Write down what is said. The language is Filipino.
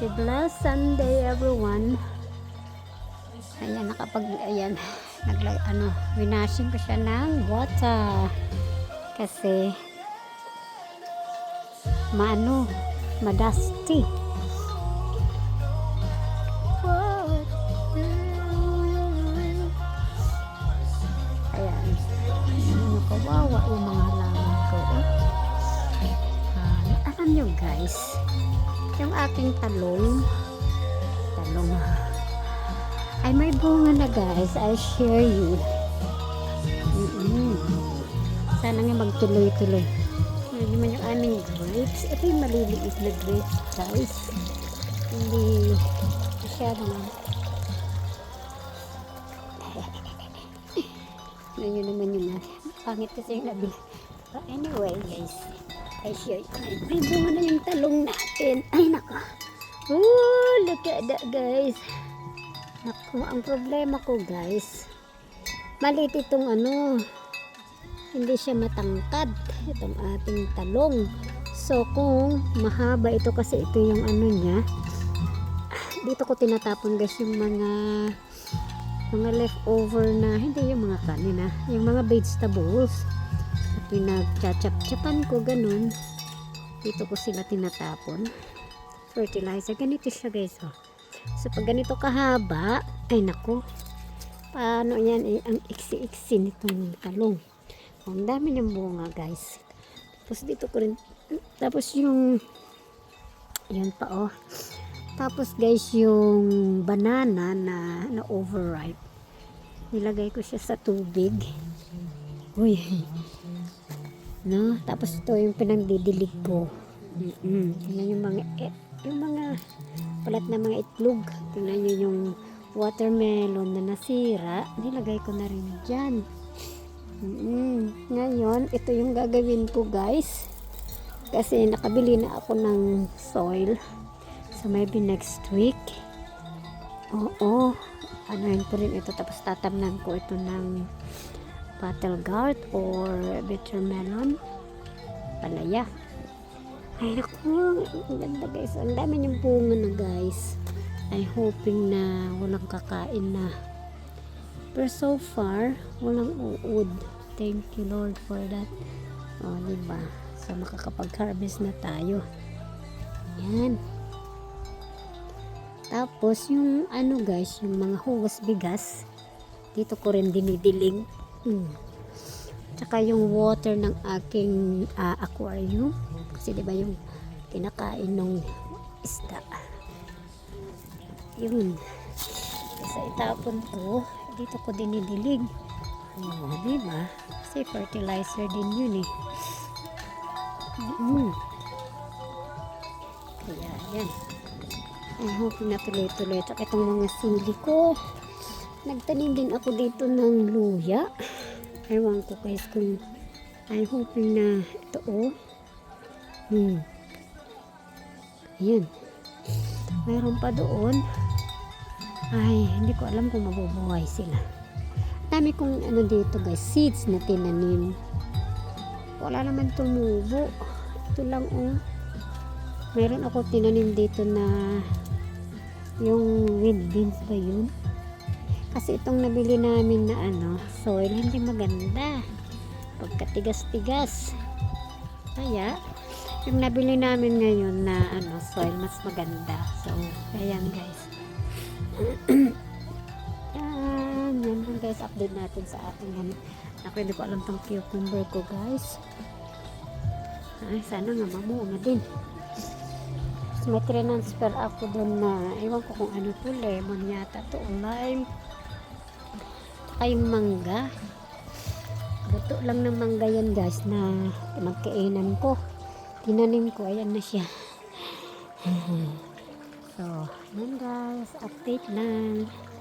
Happy blessed Sunday everyone. Ayan, ayan, winashing ko siya ng water. Kasi, madusty. Ayan, kawawa yung mga halaman ko. Alam nyo guys, yung aking talong ay may bunga na guys. I share you. Sana nga magtuloy-tuloy. Yan naman yung aming grapes. Ito yung maliliit na grapes guys. Hindi masyado na. Yun naman yung pangit kasi yung nabili. But anyway guys, I share you. May bunga na yung talong natin. Ay nako. Look at that guys. Naku, ang problema ko guys, maliit itong hindi siya matangkad itong ating talong. So kung mahaba ito, kasi ito yung niya, dito ko tinatapon guys yung mga leftover na, hindi yung mga kanina, yung mga vegetables na pinagchachap-chapan ko, ganun. Dito ko sila tinatapon. Fertilizer, ganito siya guys. So pag ganito kahaba, ay nako, paano yan ang iksi-iksi nitong talong. Ang dami niyang bunga guys. Tapos dito ko rin, tapos yung yan pa tapos guys yung banana na overripe, nilagay ko siya sa tubig. No, tapos ito yung pinagdidilig ko. Yan yung mga palat na mga itlog. Tingnan nyo yung watermelon na nasira, nilagay ko na rin dyan. Ngayon, ito yung gagawin ko guys, kasi nakabili na ako ng soil, so maybe next week anuhin ko rin ito, tapos tatamnan ko ito ng battlegourd or bitter melon, palaya. Ay naku, ang ganda guys, ang dami niyang bunga na guys. I'm hoping na walang kakain na, pero so far walang uod. Thank you Lord for that. Diba? So makakapag-harvest na tayo. Yan. Tapos yung guys, yung mga huwas bigas, dito ko rin dinidilig. Tsaka yung water ng aking aquarium, kasi diba yung kinakain ng isda, yun. Kasi itapon ko, dito ko dinidilig. Diba? Kasi fertilizer din yun kaya yan, I hope na tuloy-tuloy. Tsaka itong mga sili ko, nagtanim din ako dito ng luya. Ewan ko guys kung, I'm hoping na ito ayan, mayroon pa doon. Ay, hindi ko alam kung mabubuhay sila. Dami kong dito guys, seeds na tinanim, wala naman tumubo. Ito lang mayroon ako tinanim dito na yung red beans ba yun, kasi itong nabili namin na soil, hindi maganda, pagkatigas-tigas. Kaya yung nabili namin ngayon na soil, mas maganda. So ayan guys. Yan guys, update natin sa ating ako hindi ko alam tong cucumber ko guys. Ay, sana nga mamunga din. So, may transfer ako doon na, ewan ko kung ano to, lemon yata to, lime, saka yung mangga. Buto lang ng mangga yan guys na pinagkainan ko, tinanim ko, ayan na siya. So yan guys, update lang.